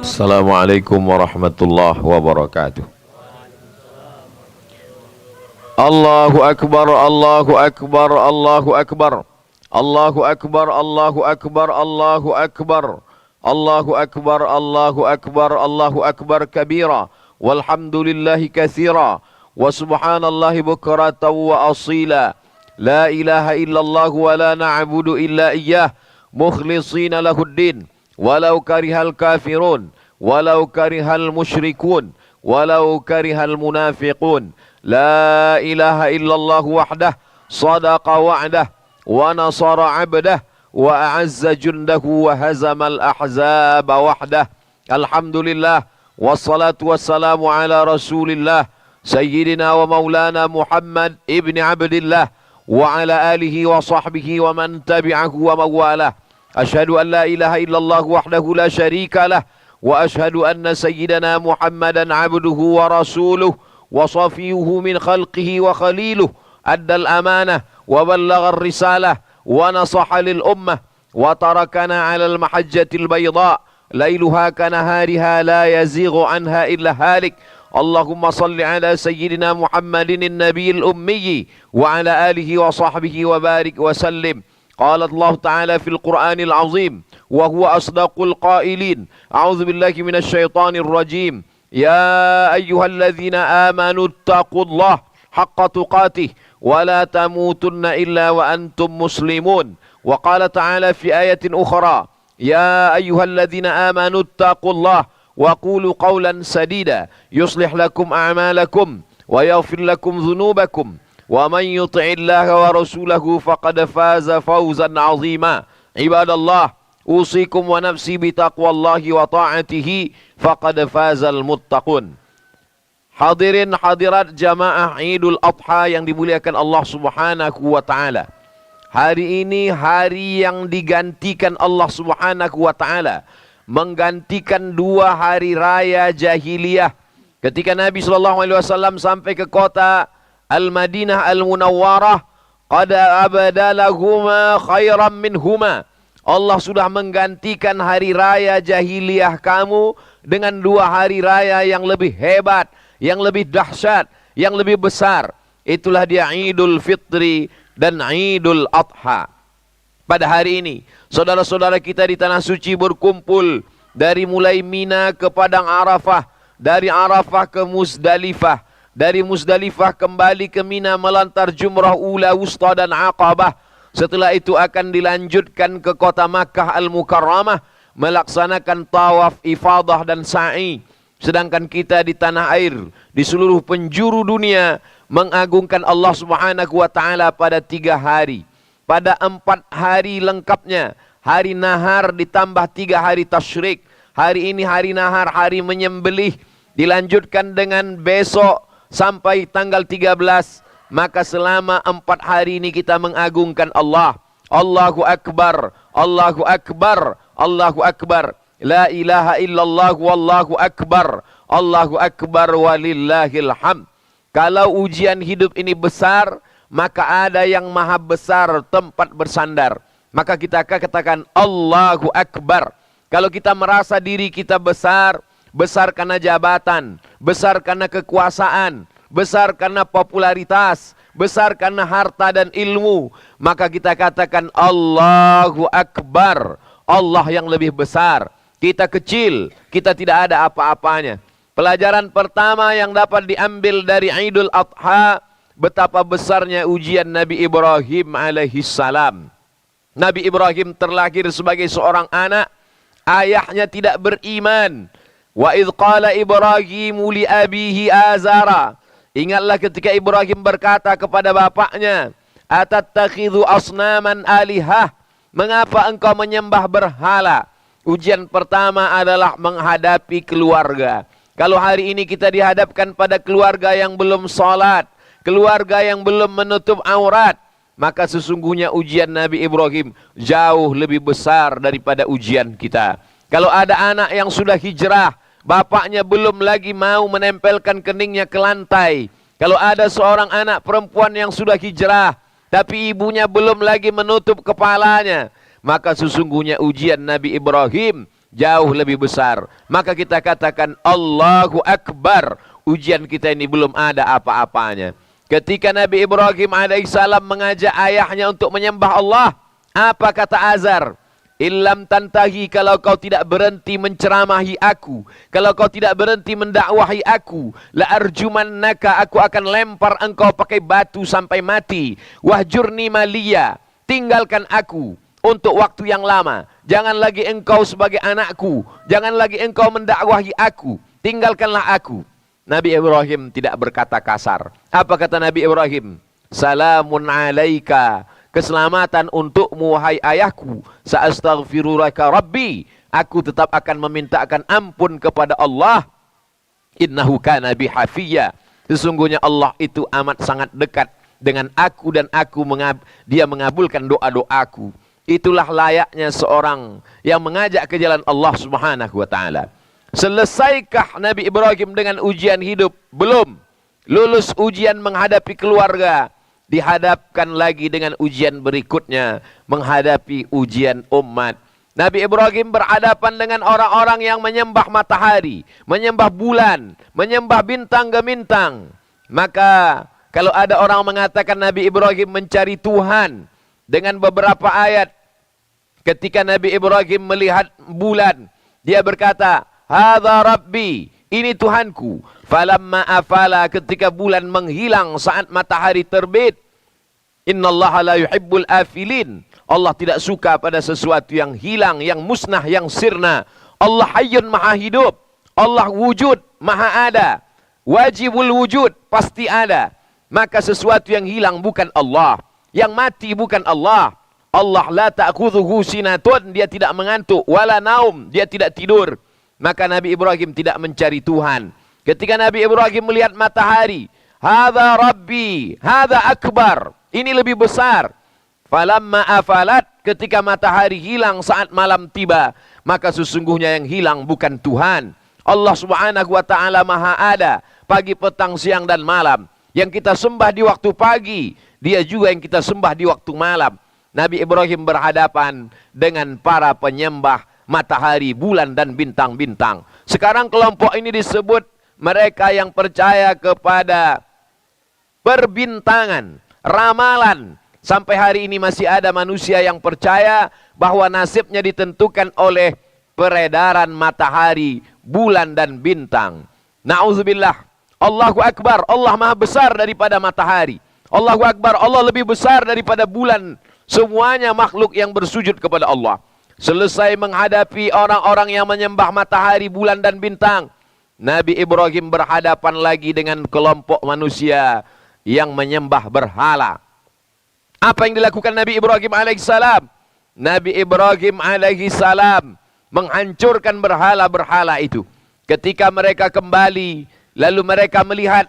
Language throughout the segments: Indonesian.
Assalamualaikum warahmatullahi wabarakatuh. Allahu akbar, Allahu akbar, Allahu akbar. Allahu akbar, Allahu akbar, Allahu akbar. Allahu akbar, Allahu akbar, Allahu akbar kabira. Walhamdulillahi katsira. Wa subhanallahi bukratan wa asila. La ilaha illallah wa la na'budu illa iyyah. Mukhlishina lahuddin. Walau karihal kafirun. Walau karihal musyrikun. Walau karihal munafiqun. La ilaha illallah wahdah. Sadaqa wa'dah. Wa nasara abdah. Wa a'azza jundahu wa hazamal ahzaba wahdah. Alhamdulillah. Wassalatu wassalamu ala rasulillah. Sayyidina wa maulana Muhammad ibn Abdillah. Wa ala alihi wa sahbihi wa man tabi'ahu wa mawalah. Ashhadu an la ilaha illallah wahdahu la syarika lah. Wa ashhadu anna sayyidana Muhammadan abduhu wa rasuluh. Wa safiyuhu min khalqihi wa khaliluh. Addal amanah wa ballaghar risalah. Wa nasaha lil ummah. Wa tarakana ala al-mahajjatil bayda. Lailuha kanahariha la yazighu anha illa halik. Allahumma salli ala sayyidina Muhammadin nabiyil ummi. Wa ala alihi wa sahbihi wa barik wa sallim. قال الله تعالى في القرآن العظيم وهو أصدق القائلين أعوذ بالله من الشيطان الرجيم يا أيها الذين آمنوا اتقوا الله حق تقاته ولا تموتن إلا وأنتم مسلمون وقال تعالى في آية أخرى يا أيها الذين آمنوا اتقوا الله وقولوا قولا سديدا يصلح لكم أعمالكم ويغفر لكم ذنوبكم ومن يطع الله ورسوله فقد فاز فوزا عظيما عباد الله أوصيكم ونفسي بتقوى الله وطاعته فقد فاز المتقون. Hadirin hadirat jamaah Idul Adha yang dimuliakan Allah Subhanahu wa taala. Hari ini hari yang digantikan Allah Subhanahu wa taala, menggantikan 2 hari raya jahiliyah. Ketika Nabi sallallahu alaihi wasallam sampai ke kota Al-Madinah Al-Munawwarah, qad abadalahuma khairan minhuma. Allah sudah menggantikan hari raya jahiliyah kamu dengan 2 hari raya yang lebih hebat, yang lebih dahsyat, yang lebih besar. Itulah dia Idul Fitri dan Idul Adha. Pada hari ini, saudara-saudara kita di Tanah Suci berkumpul dari mulai Mina ke Padang Arafah, dari Arafah ke Muzdalifah, dari Muzdalifah kembali ke Mina melantar jumrah ula, wusta dan aqabah. Setelah itu akan dilanjutkan ke kota Makkah Al-Mukarramah melaksanakan tawaf, ifadah dan sa'i. Sedangkan kita di tanah air, di seluruh penjuru dunia mengagungkan Allah Subhanahu wa taala pada 3 hari. Pada 4 hari lengkapnya, hari nahar ditambah 3 hari tasyrik. Hari ini hari nahar, hari menyembelih, dilanjutkan dengan besok sampai tanggal 13, maka selama 4 hari ini kita mengagungkan Allah. Allahu Akbar, Allahu Akbar, Allahu Akbar. La ilaha illallah wallahu akbar. Allahu Akbar walillahil hamd. Kalau ujian hidup ini besar, maka ada yang maha besar tempat bersandar. Maka kita akan katakan Allahu Akbar. Kalau kita merasa diri kita besar, besar karena jabatan, besar karena kekuasaan, besar karena popularitas, besar karena harta dan ilmu, maka kita katakan Allahu Akbar. Allah yang lebih besar. Kita kecil, kita tidak ada apa-apanya. Pelajaran pertama yang dapat diambil dari Idul Adha, betapa besarnya ujian Nabi Ibrahim alaihissalam. Nabi Ibrahim terlahir sebagai seorang anak, ayahnya tidak beriman. Wa idh qala Ibrahimu li abihi azara. Ingatlah ketika Ibrahim berkata kepada bapaknya, atattakhidhu asnaman alihah. Mengapa engkau menyembah berhala? Ujian pertama adalah menghadapi keluarga. Kalau hari ini kita dihadapkan pada keluarga yang belum salat, keluarga yang belum menutup aurat, maka sesungguhnya ujian Nabi Ibrahim jauh lebih besar daripada ujian kita. Kalau ada anak yang sudah hijrah, bapaknya belum lagi mau menempelkan keningnya ke lantai. Kalau ada seorang anak perempuan yang sudah hijrah, tapi ibunya belum lagi menutup kepalanya, maka sesungguhnya ujian Nabi Ibrahim jauh lebih besar. Maka kita katakan Allahu Akbar. Ujian kita ini belum ada apa-apanya. Ketika Nabi Ibrahim alaihissalam mengajak ayahnya untuk menyembah Allah, apa kata Azar? Illam tantahi, kalau kau tidak berhenti menceramahi aku, kalau kau tidak berhenti mendakwahi aku, la arjumannaka, aku akan lempar engkau pakai batu sampai mati. Wahjurni maliya, tinggalkan aku untuk waktu yang lama. Jangan lagi engkau sebagai anakku, jangan lagi engkau mendakwahi aku, tinggalkanlah aku. Nabi Ibrahim tidak berkata kasar. Apa kata Nabi Ibrahim? Salamun alaika, keselamatan untukmu wahai ayahku. Sa'astaghfirulaka rabbi, aku tetap akan memintakan ampun kepada Allah. Innahu kana bi hafiyya, sesungguhnya Allah itu amat sangat dekat dengan aku dan dia mengabulkan doa-doaku. Itulah layaknya seorang yang mengajak ke jalan Allah Subhanahu wa taala. Selesaikah Nabi Ibrahim dengan ujian hidup? Belum. Lulus ujian menghadapi keluarga, dihadapkan lagi dengan ujian berikutnya, menghadapi ujian umat. Nabi Ibrahim berhadapan dengan orang-orang yang menyembah matahari, menyembah bulan, menyembah bintang gemintang. Maka kalau ada orang mengatakan Nabi Ibrahim mencari Tuhan dengan beberapa ayat, ketika Nabi Ibrahim melihat bulan, dia berkata, hadza rabbi, ini Tuhanku. Falamma afala, ketika bulan menghilang saat matahari terbit, innallaha la yuhibbul afilin, Allah tidak suka pada sesuatu yang hilang, yang musnah, yang sirna. Allah hayyun maha hidup, Allah wujud, maha ada, wajibul wujud, pasti ada. Maka sesuatu yang hilang bukan Allah, yang mati bukan Allah. Allah la ta'khudhuhu sinatun, dia tidak mengantuk, wala naum, dia tidak tidur. Maka Nabi Ibrahim tidak mencari Tuhan. Ketika Nabi Ibrahim melihat matahari, hadza rabbi, hadza akbar, ini lebih besar. Falamma afalat, ketika matahari hilang saat malam tiba, maka sesungguhnya yang hilang bukan Tuhan. Allah Subhanahu wa taala maha ada, pagi, petang, siang dan malam. Yang kita sembah di waktu pagi, dia juga yang kita sembah di waktu malam. Nabi Ibrahim berhadapan dengan para penyembah matahari, bulan dan bintang-bintang. Sekarang kelompok ini disebut mereka yang percaya kepada perbintangan, ramalan. Sampai hari ini masih ada manusia yang percaya bahwa nasibnya ditentukan oleh peredaran matahari, bulan dan bintang. Na'udzubillah. Allahu Akbar, Allah maha besar daripada matahari. Allahu Akbar, Allah lebih besar daripada bulan. Semuanya makhluk yang bersujud kepada Allah. Selesai menghadapi orang-orang yang menyembah matahari, bulan dan bintang, Nabi Ibrahim berhadapan lagi dengan kelompok manusia yang menyembah berhala. Apa yang dilakukan Nabi Ibrahim alaihissalam? Nabi Ibrahim alaihissalam menghancurkan berhala-berhala itu. Ketika mereka kembali, lalu mereka melihat,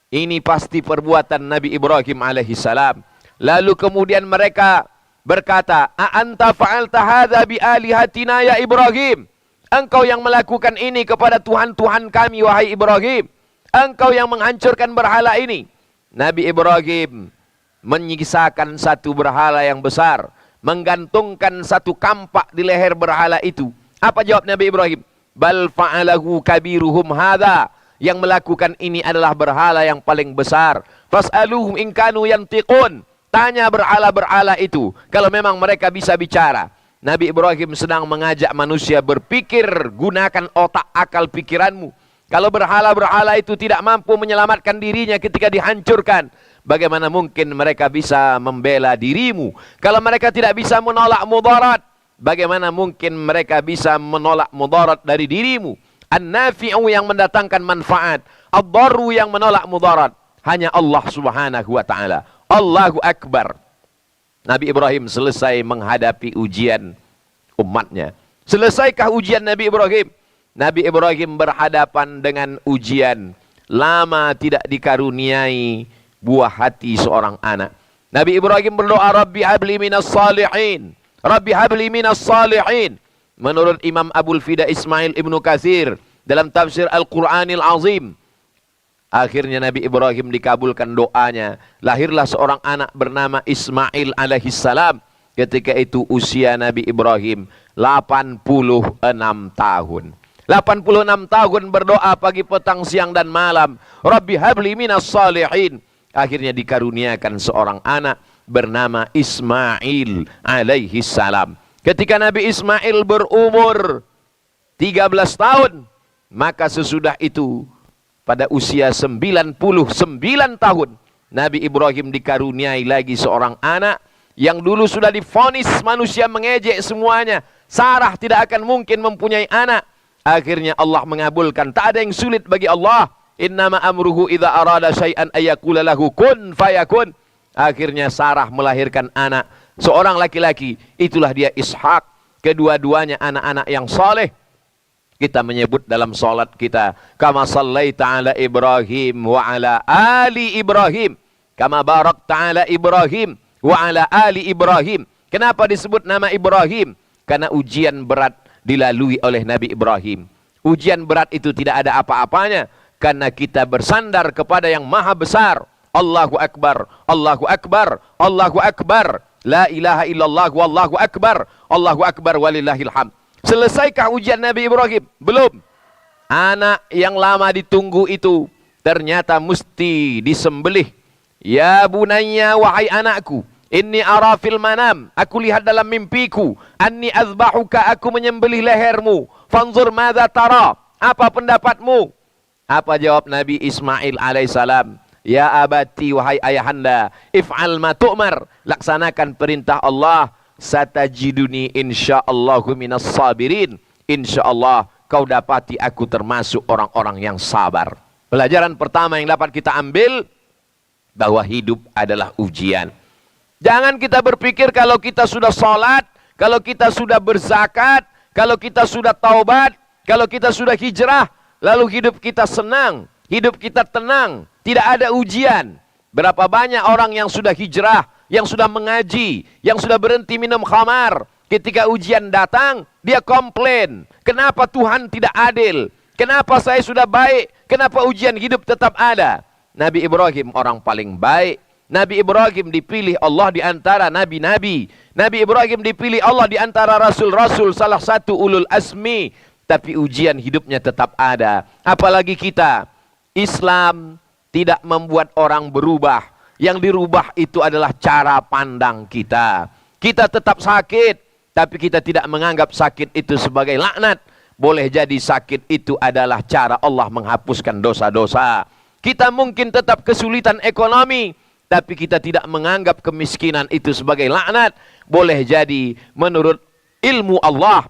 ini pasti perbuatan Nabi Ibrahim alaihissalam. Lalu kemudian mereka berkata, a'anta fa'alta hadza bi alihatina ya Ibrahim? Engkau yang melakukan ini kepada Tuhan-Tuhan kami wahai Ibrahim. Engkau yang menghancurkan berhala ini. Nabi Ibrahim menyisakan satu berhala yang besar, menggantungkan satu kampak di leher berhala itu. Apa jawab Nabi Ibrahim? Bal fa'alahu kabiruhum hadza. Yang melakukan ini adalah berhala yang paling besar. Fas'aluhum in kanu yantiqun. Tanya berhala-berhala itu, kalau memang mereka bisa bicara. Nabi Ibrahim sedang mengajak manusia berpikir, gunakan otak akal pikiranmu. Kalau berhala-berhala itu tidak mampu menyelamatkan dirinya ketika dihancurkan, bagaimana mungkin mereka bisa membela dirimu? Kalau mereka tidak bisa menolak mudarat, bagaimana mungkin mereka bisa menolak mudarat dari dirimu? An-nafi'u yang mendatangkan manfaat, ad-darru yang menolak mudarat, hanya Allah Subhanahu wa taala. Allahu Akbar. Nabi Ibrahim selesai menghadapi ujian umatnya. Selesaikah ujian Nabi Ibrahim? Nabi Ibrahim berhadapan dengan ujian. Lama tidak dikaruniai buah hati seorang anak. Nabi Ibrahim berdoa, Rabbi habli minas salihin. Rabbi habli minas salihin. Menurut Imam Abul Fida Ismail Ibnu Katsir dalam tafsir Al-Quranil Azim, akhirnya Nabi Ibrahim dikabulkan doanya. Lahirlah seorang anak bernama Ismail alaihissalam. Ketika itu usia Nabi Ibrahim 86 tahun. 86 tahun berdoa pagi, petang, siang, dan malam. Rabbi habli minas salihin. Akhirnya dikaruniakan seorang anak bernama Ismail alaihi salam. Ketika Nabi Ismail berumur 13 tahun, maka sesudah itu pada usia 99 tahun, Nabi Ibrahim dikaruniai lagi seorang anak yang dulu sudah divonis manusia mengejek semuanya. Sarah tidak akan mungkin mempunyai anak. Akhirnya Allah mengabulkan. Tak ada yang sulit bagi Allah. Innama amruhu idza arada syai'an ayyaqula lahu kun fayakun. Akhirnya Sarah melahirkan anak, seorang laki-laki. Itulah dia Ishak. Kedua-duanya anak-anak yang saleh. Kita menyebut dalam salat kita, kama sallaita ala Ibrahim wa ala ali Ibrahim, kama barakta ala Ibrahim wa ala ali Ibrahim. Kenapa disebut nama Ibrahim? Karena ujian berat dilalui oleh Nabi Ibrahim. Ujian berat itu tidak ada apa-apanya, karena kita bersandar kepada yang maha besar. Allahu Akbar, Allahu Akbar, Allahu Akbar, la ilaha illallah, wallahu akbar, Allahu Akbar, walillahil hamd. Selesaikah ujian Nabi Ibrahim? Belum. Anak yang lama ditunggu itu ternyata mesti disembelih. Ya bunayya, wahai anakku, inni ara fil manam, aku lihat dalam mimpiku, anni azbahuka, aku menyembelih lehermu. Fanzur madza tara, apa pendapatmu? Apa jawab Nabi Ismail alaihissalam? Ya abati, wahai ayahanda, if'al ma tu'mar, laksanakan perintah Allah. Satajiduni insyaallahu minas sabirin. Insyaallah kau dapati aku termasuk orang-orang yang sabar. Pelajaran pertama yang dapat kita ambil, bahwa hidup adalah ujian. Jangan kita berpikir kalau kita sudah sholat, kalau kita sudah berzakat, kalau kita sudah taubat, kalau kita sudah hijrah, lalu hidup kita senang, hidup kita tenang, tidak ada ujian. Berapa banyak orang yang sudah hijrah, yang sudah mengaji, yang sudah berhenti minum khamar, ketika ujian datang, dia komplain. Kenapa Tuhan tidak adil? Kenapa saya sudah baik? Kenapa ujian hidup tetap ada? Nabi Ibrahim orang paling baik. Nabi Ibrahim dipilih Allah di antara nabi-nabi. Nabi Ibrahim dipilih Allah di antara rasul-rasul, salah satu ulul asmi. Tapi ujian hidupnya tetap ada. Apalagi kita, Islam tidak membuat orang berubah. Yang dirubah itu adalah cara pandang kita. Kita tetap sakit, tapi kita tidak menganggap sakit itu sebagai laknat. Boleh jadi sakit itu adalah cara Allah menghapuskan dosa-dosa. Kita mungkin tetap kesulitan ekonomi, tapi kita tidak menganggap kemiskinan itu sebagai laknat. Boleh jadi menurut ilmu Allah,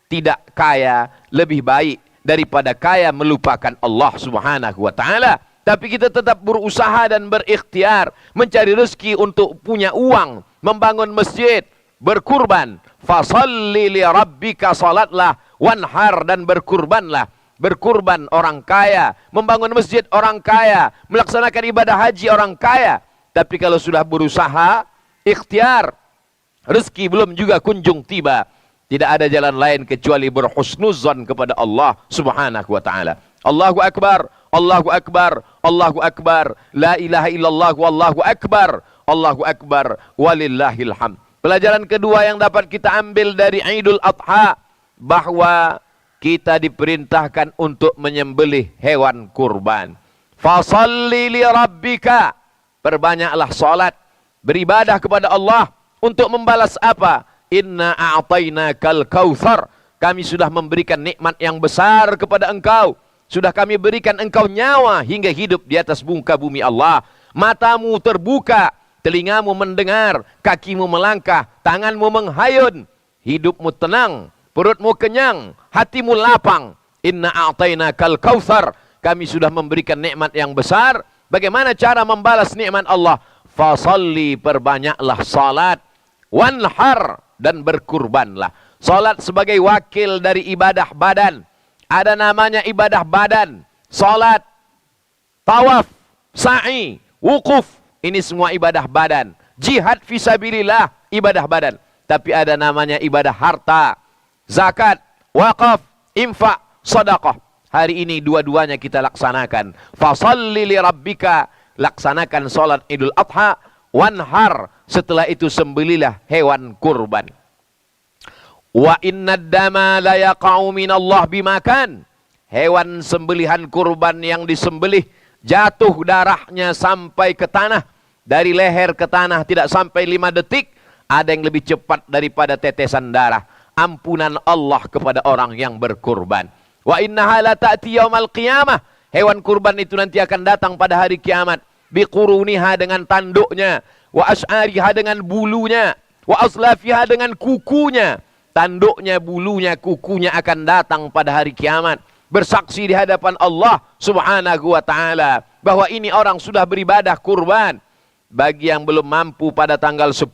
tidak kaya lebih baik daripada kaya melupakan Allah subhanahu wa ta'ala. Tapi kita tetap berusaha dan berikhtiar, mencari rezeki untuk punya uang, membangun masjid, berkurban. Fasalli li rabbika, salatlah, wanhar, dan berkurbanlah. Berkurban orang kaya, membangun masjid orang kaya, melaksanakan ibadah haji orang kaya. Tapi kalau sudah berusaha, ikhtiar, rezeki belum juga kunjung tiba. Tidak ada jalan lain kecuali berhusnuzan kepada Allah subhanahu wa ta'ala. Allahu Akbar, Allahu Akbar, Allahu Akbar, la ilaha illallah, wallahu akbar, Allahu Akbar, walillahil hamd. Pelajaran kedua yang dapat kita ambil dari Idul Adha, bahwa kita diperintahkan untuk menyembelih hewan kurban. Fasalli li rabbika, perbanyaklah salat, beribadah kepada Allah. Untuk membalas apa? Inna a'tainakal kautsar, kami sudah memberikan nikmat yang besar kepada engkau. Sudah kami berikan engkau nyawa hingga hidup di atas muka bumi Allah. Matamu terbuka, telingamu mendengar, kakimu melangkah, tanganmu menghayun, hidupmu tenang, perutmu kenyang, hatimu lapang. Inna a'tainakal kautsar, kami sudah memberikan nikmat yang besar. Bagaimana cara membalas nikmat Allah? Fasalli, perbanyaklah salat, wanhar, dan berkurbanlah. Salat sebagai wakil dari ibadah badan. Ada namanya ibadah badan, salat, tawaf, sa'i, wukuf. Ini semua ibadah badan. Jihad fisabilillah, ibadah badan. Tapi ada namanya ibadah harta, zakat, wakaf, infak, sedekah. Hari ini dua-duanya kita laksanakan. Fasalli li rabbika, laksanakan salat Idul Adha, wanhar, setelah itu sembelilah hewan kurban. Wa inna dama la yaqa'u minallah bimakan. Hewan sembelihan kurban yang disembelih jatuh darahnya sampai ke tanah, dari leher ke tanah tidak sampai 5 detik. Ada yang lebih cepat daripada tetesan darah. Ampunan Allah kepada orang yang berkurban. Wa innaha la ta'ti yaumal qiyamah. Hewan kurban itu nanti akan datang pada hari kiamat. Biquruniha, dengan tanduknya. Wa as'ariha, dengan bulunya. Wa aslafiha, dengan kukunya. Tanduknya, bulunya, kukunya akan datang pada hari kiamat. Bersaksi di hadapan Allah subhanahu wa ta'ala. Bahwa ini orang sudah beribadah kurban. Bagi yang belum mampu pada tanggal 10,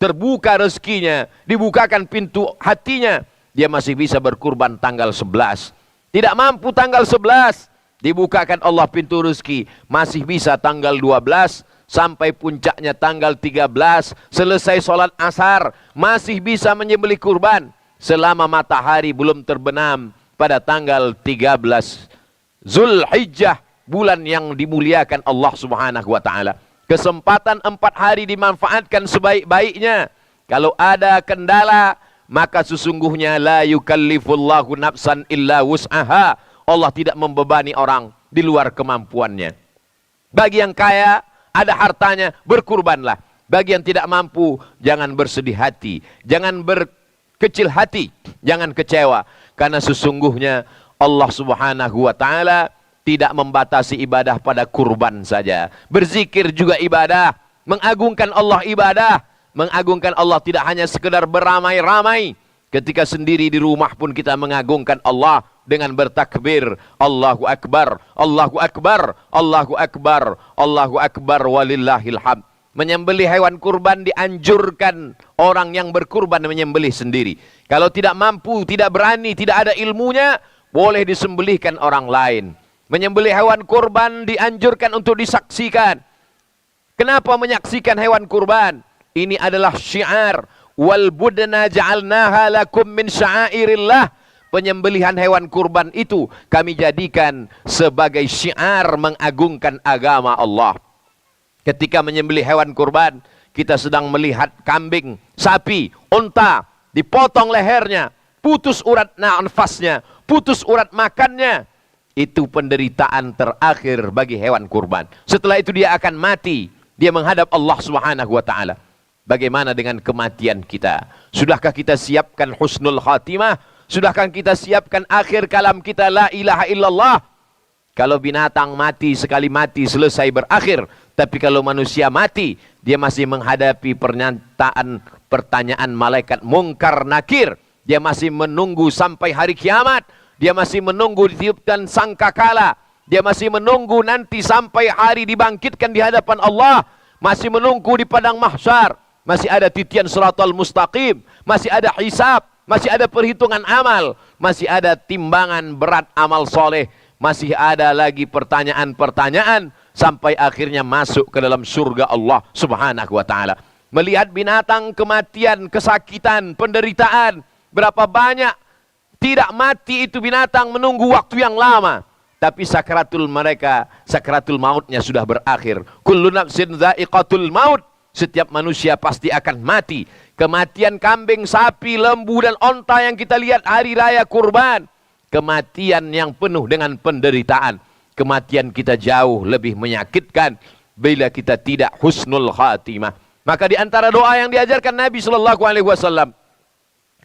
terbuka rezekinya, dibukakan pintu hatinya, dia masih bisa berkurban tanggal 11. Tidak mampu tanggal 11, dibukakan Allah pintu rezeki, masih bisa tanggal 12, sampai puncaknya tanggal 13, selesai sholat asar, masih bisa menyembelih kurban, selama matahari belum terbenam pada tanggal 13 Zulhijjah, bulan yang dimuliakan Allah subhanahu wa ta'ala. Kesempatan 4 hari dimanfaatkan sebaik-baiknya. Kalau ada kendala, maka sesungguhnya la yukallifullahu nafsan illa wus'aha. Allah tidak membebani orang di luar kemampuannya. Bagi yang kaya, ada hartanya, berkurbanlah. Bagi yang tidak mampu, jangan bersedih hati, jangan berkecil hati, jangan kecewa. Karena sesungguhnya Allah subhanahu wa ta'ala tidak membatasi ibadah pada kurban saja. Berzikir juga ibadah. Mengagungkan Allah ibadah. Mengagungkan Allah tidak hanya sekedar beramai-ramai. Ketika sendiri di rumah pun kita mengagungkan Allah dengan bertakbir. Allahu Akbar, Allahu Akbar, Allahu Akbar, Allahu Akbar, walillahil hamd. Menyembelih hewan kurban dianjurkan orang yang berkurban menyembelih sendiri. Kalau tidak mampu, tidak berani, tidak ada ilmunya, boleh disembelihkan orang lain. Menyembelih hewan kurban dianjurkan untuk disaksikan. Kenapa menyaksikan hewan kurban? Ini adalah syiar. Wal budna ja'alnaha lakum min sya'airillah. Penyembelihan hewan kurban itu kami jadikan sebagai syiar mengagungkan agama Allah. Ketika menyembelih hewan kurban, kita sedang melihat kambing, sapi, unta, dipotong lehernya, putus urat nafasnya, putus urat makannya. Itu penderitaan terakhir bagi hewan kurban. Setelah itu dia akan mati. Dia menghadap Allah subhanahu wa ta'ala. Bagaimana dengan kematian kita? Sudahkah kita siapkan husnul khatimah? Sudahkah kita siapkan akhir kalam kita la ilaha illallah? Kalau binatang mati, sekali mati selesai berakhir. Tapi kalau manusia mati, dia masih menghadapi pertanyaan malaikat mungkar nakir. Dia masih menunggu sampai hari kiamat. Dia masih menunggu ditiupkan sangkakala. Dia masih menunggu nanti sampai hari dibangkitkan di hadapan Allah. Masih menunggu di padang mahsyar. Masih ada titian siratal mustaqim. Masih ada hisab. Masih ada perhitungan amal. Masih ada timbangan berat amal soleh. Masih ada lagi pertanyaan-pertanyaan. Sampai akhirnya masuk ke dalam surga Allah subhanahu wa ta'ala. Melihat binatang, kematian, kesakitan, penderitaan. Berapa banyak tidak mati itu binatang menunggu waktu yang lama. Tapi sakratul mautnya sudah berakhir. Kullu nafsin dha'iqatul maut. Setiap manusia pasti akan mati. Kematian kambing, sapi, lembu, dan onta yang kita lihat hari raya kurban. Kematian yang penuh dengan penderitaan. Kematian kita jauh lebih menyakitkan bila kita tidak husnul khatimah. Maka di antara doa yang diajarkan Nabi SAW,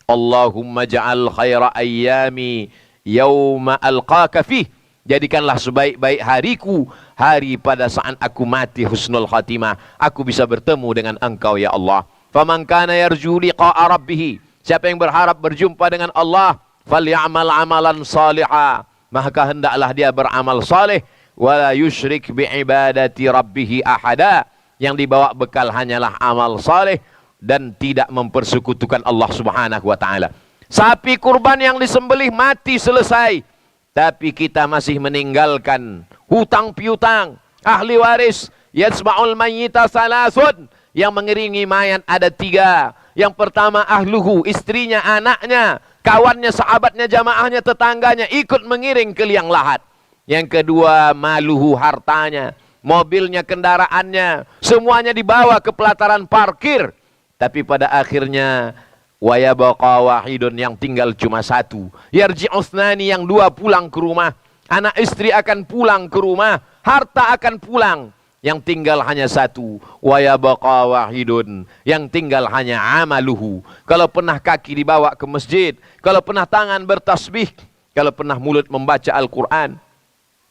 Allahumma ja'al khaira ayyami yawma alqaka fih. Jadikanlah sebaik-baik hariku, hari pada saat aku mati husnul khatimah. Aku bisa bertemu dengan Engkau ya Allah. Faman kana yarju liqa'a rabbih. Siapa yang berharap berjumpa dengan Allah, falyamal amalan salihah. Maka hendaklah dia beramal saleh. Wala yusyrik bi'ibadati rabbih ahada. Yang dibawa bekal hanyalah amal saleh. Dan tidak mempersekutukan Allah subhanahu wa ta'ala. Sapi kurban yang disembelih mati selesai. Tapi kita masih meninggalkan hutang piutang. Ahli waris. Yatsma'ul mayyita salasun. Yang mengiringi mayat ada 3. Yang pertama ahluhu, istrinya, anaknya, kawannya, sahabatnya, jamaahnya, tetangganya ikut mengiring ke liang lahat. Yang kedua maluhu, hartanya. mobilnya, kendaraannya, semuanya dibawa ke pelataran parkir. Tapi pada akhirnya wa yabqa wahidun, yang tinggal cuma satu. Yarji'u thnani, yang dua pulang ke rumah. Anak istri akan pulang ke rumah, harta akan pulang. Yang tinggal hanya satu. Wa yabqa wahidun, yang tinggal hanya amaluhu. Kalau pernah kaki dibawa ke masjid, kalau pernah tangan bertasbih, kalau pernah mulut membaca Al-Quran,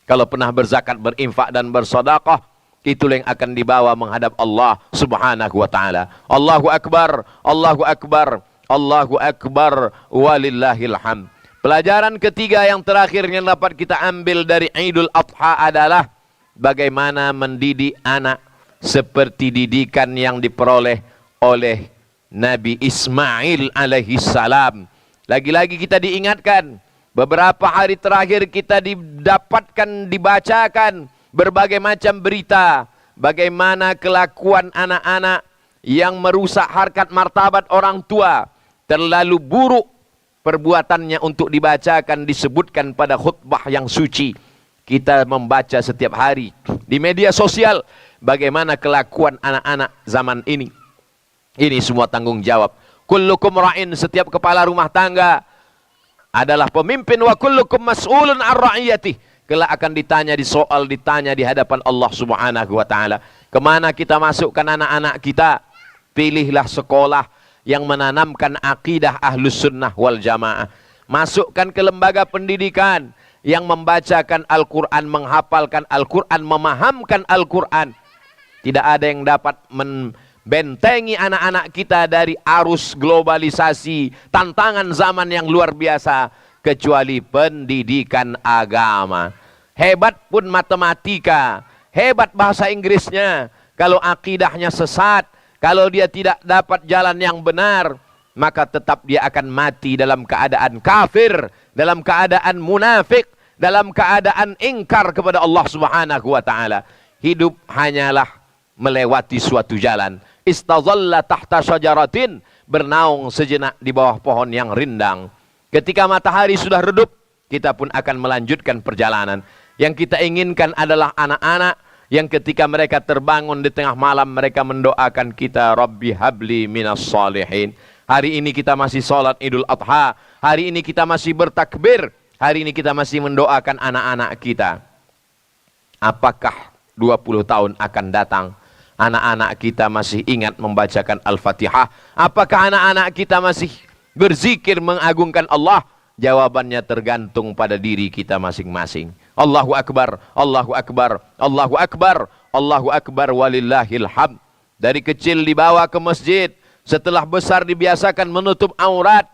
kalau pernah berzakat, berinfak dan bersedekah, itulah yang akan dibawa menghadap Allah Subhanahu wa taala. Allahu akbar, Allahu akbar, Allahu akbar, walillahil hamd. Pelajaran ketiga yang terakhir yang dapat kita ambil dari Idul Adha adalah bagaimana mendidik anak seperti didikan yang diperoleh oleh Nabi Ismail alaihi salam. Lagi-lagi kita diingatkan, beberapa hari terakhir kita didapatkan, dibacakan berbagai macam berita bagaimana kelakuan anak-anak yang merusak harkat martabat orang tua. Terlalu buruk perbuatannya untuk dibacakan, disebutkan pada khutbah yang suci. Kita membaca setiap hari di media sosial bagaimana kelakuan anak-anak zaman ini. Ini semua tanggung jawab. Kullukum ra'in, setiap kepala rumah tangga adalah pemimpin, wa kullukum mas'ulun ar ra'iyatih. Kelak akan ditanya ditanya di hadapan Allah Subhanahu wa taala. Kemana kita masukkan anak-anak kita? Pilihlah sekolah yang menanamkan akidah Ahlus Sunnah wal Jamaah. Masukkan ke lembaga pendidikan yang membacakan Al-Quran, menghafalkan Al-Quran, memahamkan Al-Quran. Tidak ada yang dapat membentengi anak-anak kita dari arus globalisasi, tantangan zaman yang luar biasa, kecuali pendidikan agama. Hebat pun matematika, hebat bahasa Inggrisnya, kalau akidahnya sesat, kalau dia tidak dapat jalan yang benar, maka tetap dia akan mati dalam keadaan kafir, dalam keadaan munafik, dalam keadaan ingkar kepada Allah Subhanahu wa taala. Hidup hanyalah melewati suatu jalan. Istazalla tahta syajaratin, bernaung sejenak di bawah pohon yang rindang. Ketika matahari sudah redup, kita pun akan melanjutkan perjalanan. Yang kita inginkan adalah anak-anak yang ketika mereka terbangun di tengah malam, mereka mendoakan kita, Rabbi habli minas salihin. Hari ini kita masih sholat Idul Adha. Hari ini kita masih bertakbir. Hari ini kita masih mendoakan anak-anak kita. Apakah 20 tahun akan datang, anak-anak kita masih ingat membacakan Al-Fatihah? Apakah anak-anak kita masih berzikir mengagungkan Allah? Jawabannya tergantung pada diri kita masing-masing. Allahu Akbar, Allahu Akbar, Allahu Akbar, Allahu Akbar, walillahil hamd. Dari kecil dibawa ke masjid, setelah besar dibiasakan menutup aurat,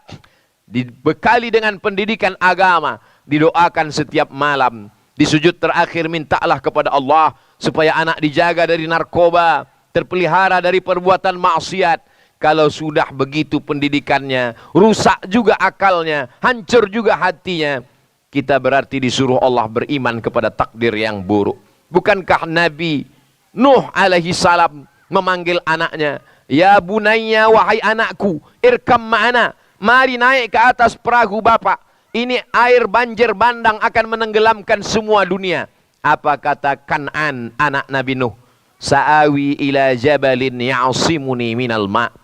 dibekali dengan pendidikan agama, didoakan setiap malam. Di sujud terakhir mintalah kepada Allah supaya anak dijaga dari narkoba, terpelihara dari perbuatan maksiat. Kalau sudah begitu pendidikannya, rusak juga akalnya, hancur juga hatinya, kita berarti disuruh Allah beriman kepada takdir yang buruk. Bukankah Nabi Nuh alaihi salam memanggil anaknya, ya bunayya, wahai anakku, irkam ma'ana, mari naik ke atas perahu bapak. Ini air banjir bandang akan menenggelamkan semua dunia. Apa kata Kan'an, anak Nabi Nuh? Sa'awi ila jabalin ya'asimuni minal ma'.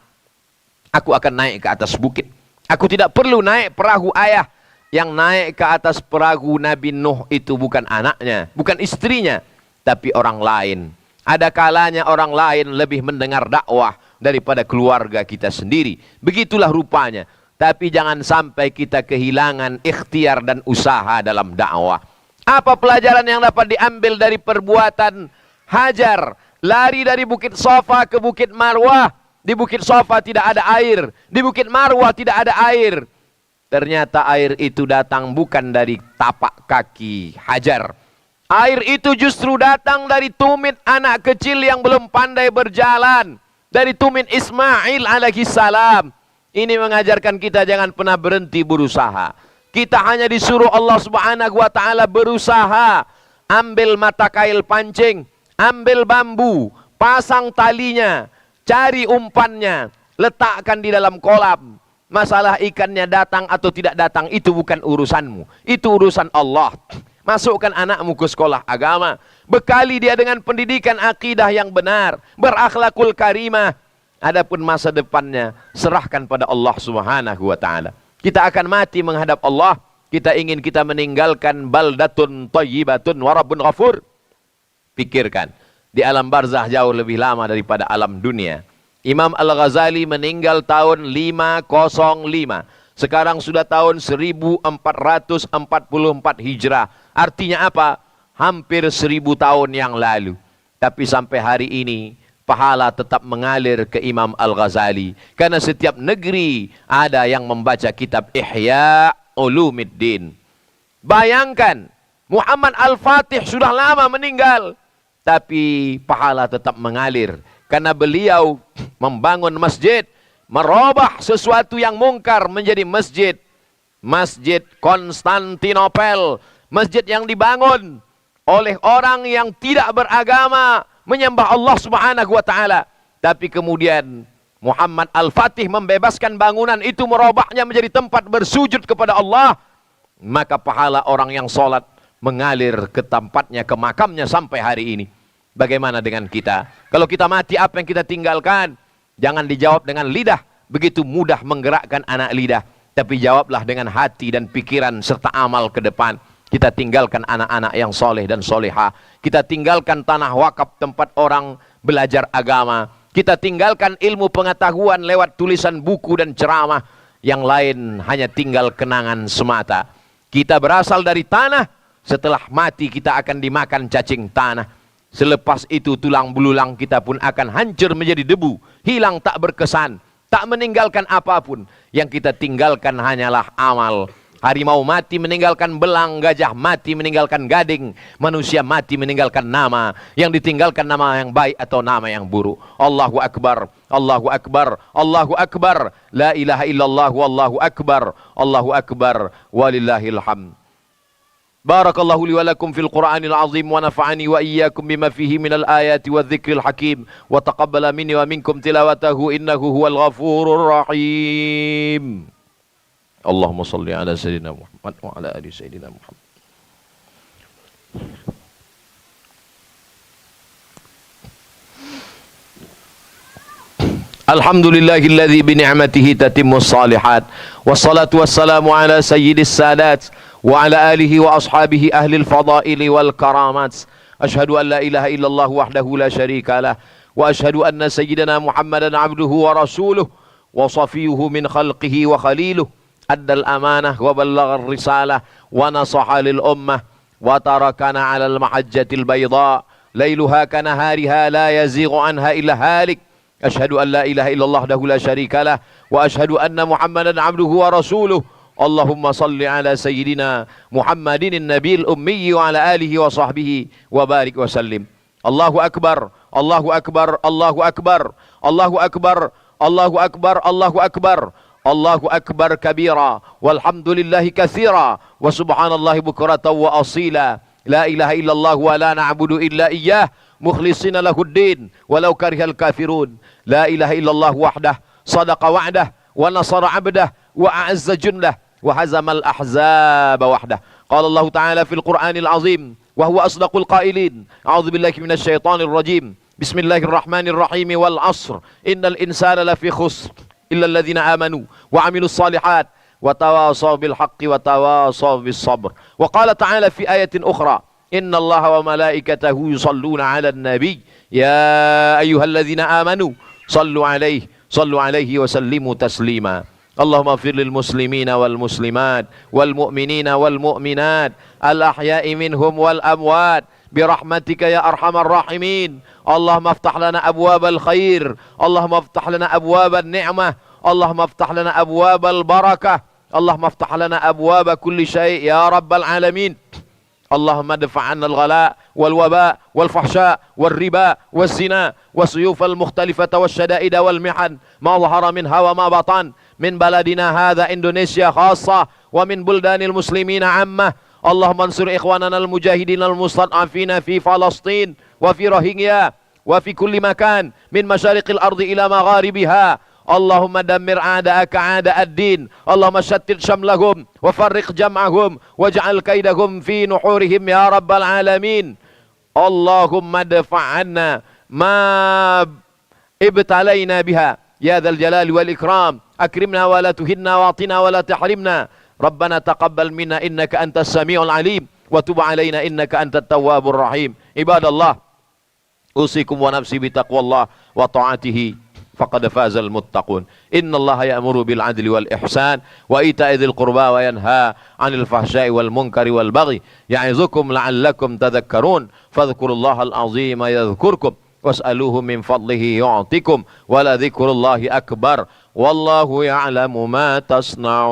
Aku akan naik ke atas bukit. Aku tidak perlu naik perahu ayah. Yang naik ke atas perahu Nabi Nuh itu bukan anaknya, bukan istrinya, tapi orang lain. Ada kalanya orang lain lebih mendengar dakwah daripada keluarga kita sendiri. Begitulah rupanya. Tapi jangan sampai kita kehilangan ikhtiar dan usaha dalam dakwah. Apa pelajaran yang dapat diambil dari perbuatan Hajar? Lari dari Bukit Safa ke Bukit Marwah. Di Bukit Safa tidak ada air, di Bukit Marwah tidak ada air. Ternyata air itu datang bukan dari tapak kaki Hajar. Air itu justru datang dari tumit anak kecil yang belum pandai berjalan, dari tumit Ismail alaihi salam. Ini mengajarkan kita jangan pernah berhenti berusaha. Kita hanya disuruh Allah Subhanahu wa taala berusaha. Ambil mata kail pancing, ambil bambu, pasang talinya, cari umpannya, letakkan di dalam kolam. Masalah ikannya datang atau tidak datang itu bukan urusanmu, itu urusan Allah. Masukkan anakmu ke sekolah agama, bekali dia dengan pendidikan akidah yang benar, berakhlakul karimah. Adapun masa depannya serahkan pada Allah Subhanahu wa taala. Kita akan mati menghadap Allah. Kita ingin kita meninggalkan baldatun thayyibatun wa rabbun ghafur. Pikirkan, di alam barzah jauh lebih lama daripada alam dunia. Imam Al-Ghazali meninggal tahun 505. Sekarang sudah tahun 1444 Hijrah. Artinya apa? Hampir 1000 tahun yang lalu. Tapi sampai hari ini pahala tetap mengalir ke Imam Al-Ghazali. Karena setiap negeri ada yang membaca kitab Ihya Ulumiddin. Bayangkan, Muhammad Al-Fatih sudah lama meninggal, tapi pahala tetap mengalir. Karena beliau membangun masjid, merubah sesuatu yang mungkar menjadi masjid. Masjid Konstantinopel, masjid yang dibangun oleh orang yang tidak beragama, menyembah Allah Subhanahu wa taala. Tapi kemudian Muhammad Al-Fatih membebaskan bangunan itu, merubahnya menjadi tempat bersujud kepada Allah. Maka pahala orang yang sholat mengalir ke tempatnya, ke makamnya sampai hari ini. Bagaimana dengan kita? Kalau kita mati, apa yang kita tinggalkan? Jangan dijawab dengan lidah, begitu mudah menggerakkan anak lidah. Tapi jawablah dengan hati dan pikiran serta amal ke depan. Kita tinggalkan anak-anak yang soleh dan soleha. Kita tinggalkan tanah wakaf tempat orang belajar agama. Kita tinggalkan ilmu pengetahuan lewat tulisan buku dan ceramah. Yang lain hanya tinggal kenangan semata. Kita berasal dari tanah. Setelah mati kita akan dimakan cacing tanah. Selepas itu tulang belulang kita pun akan hancur menjadi debu. Hilang tak berkesan. Tak meninggalkan apapun. Yang kita tinggalkan hanyalah amal. Harimau mati meninggalkan belang, gajah mati meninggalkan gading, manusia mati meninggalkan nama. Yang ditinggalkan nama yang baik atau nama yang buruk. Allahu Akbar, Allahu Akbar, Allahu Akbar. La ilaha illallah wallahu akbar. Allahu Akbar walillahil hamd. Barakallahu li wa lakum fil Qur'anil azim wa nafa'ani wa iyyakum bima fihi minal ayati wa dzikril hakim wa taqabbala minni wa minkum tilawatahu innahu huwal ghafurur rahim. Allahumma salli ala Sayyidina Muhammad wa ala ali Sayyidina Muhammad. Alhamdulillahilladzi bi ni'matihi tatimmus shalihat. Wassalatu wassalamu ala sayyidis sadat wa ala alihi wa ashabihi ahlil fadaili wal karamat. Ashhadu an la ilaha illallah wahdahu la syarika lah wa ashhadu anna sayyidina Muhammadan abduhu wa rasuluh wa safiyuhu min khalqihi wa khaliluh. Addal amanah wa ballaghar risalah wa nasaha lil ummah wa tarakana 'alal mahajjatil bayda lailuha kanahariha la yazighu anha illa halik. Asyhadu an la ilaha illallah wahdahu la syarikalah wa asyhadu anna Muhammadan 'abduhu wa rasuluh. Allahumma salli ala sayyidina Muhammadin nabiyil ummi wa ala alihi wa sahbihi wa barik wa sallim. Allahu akbar, Allahu akbar, Allahu akbar, Allahu akbar, Allahu akbar, Allahu akbar. Allahu akbar kabira walhamdulillahi katsira wa subhanallahi bukratan wa asila. La ilaha illallah wa la na'budu illa iyyah mukhlishina lahuddin walau karihal kafirun. La ilaha illallah wahdah sadaqa wa'dah wa nasara 'abdah wa a'azza jundah wa hazamal ahzaba wahdah. Qala Allah ta'ala fil Qur'anil azim wa huwa asdaqul qailin. A'udzu billahi minasy syaithanir rajim. Bismillahirrahmanirrahim wal 'ashr innal insana lafi khusr illa alladhina amanu wa 'amilus shalihat wa tawasaw bil haqqi wa tawasaw bis sabr. Wa qala ta'ala fi ayatin ukhra inna Allaha wa malaikatahu yusalluna 'alan nabiy ya ayyuhalladzina amanu sallu 'alaihi wa sallimu taslima. Allahumma ighfir lil muslimina wal muslimat wal mu'minina wal mu'minat al ahya'i minhum wal amwat برحمتك يا أرحم الراحمين. اللهم افتح لنا أبواب الخير، اللهم افتح لنا أبواب النعمة، اللهم افتح لنا أبواب البركة، اللهم افتح لنا أبواب كل شيء يا رب العالمين. اللهم ادفع عنا الغلاء والوباء والفحشاء والربا والزنا والسيوف المختلفة والشدائد والمحن ما ظهر منها وما بطن من بلدنا هذا إندونيسيا خاصة ومن بلدان المسلمين عامة. اللهم انصر إخواننا المجاهدين المستضعفين في فلسطين وفي روهينيا وفي كل مكان من مشارق الأرض إلى مغاربها. اللهم دمر أعداءك أعداء الدين. اللهم شتت شملهم وفرق جمعهم واجعل كيدهم في نحورهم يا رب العالمين. Allahumma dafa'anna ma ibtalayna biha ya dzal jalali wal ikram. Akrimna wa la tuhinna wa atina wa la tahrimna. Rabbana taqabbal minna innaka antas samiul alim wa tub alaina innaka antat tawwabur rahim. Ibadallah, usikum wa nafsi bi taqwallah wa ta'atihi faqad fazal muttaqun. Innallaha ya'muru bil adli wal ihsan wa ita'i dzil qurba wa yanha 'anil fahsya'i wal munkari wal baghi ya'izukum la'allakum tadhakkarun. Fadhkurullahal azima yadhkurkum was'aluhu min fadlihi yu'tikum wa la dzikrullahi akbar wallahu ya'lamu ma tasna'un.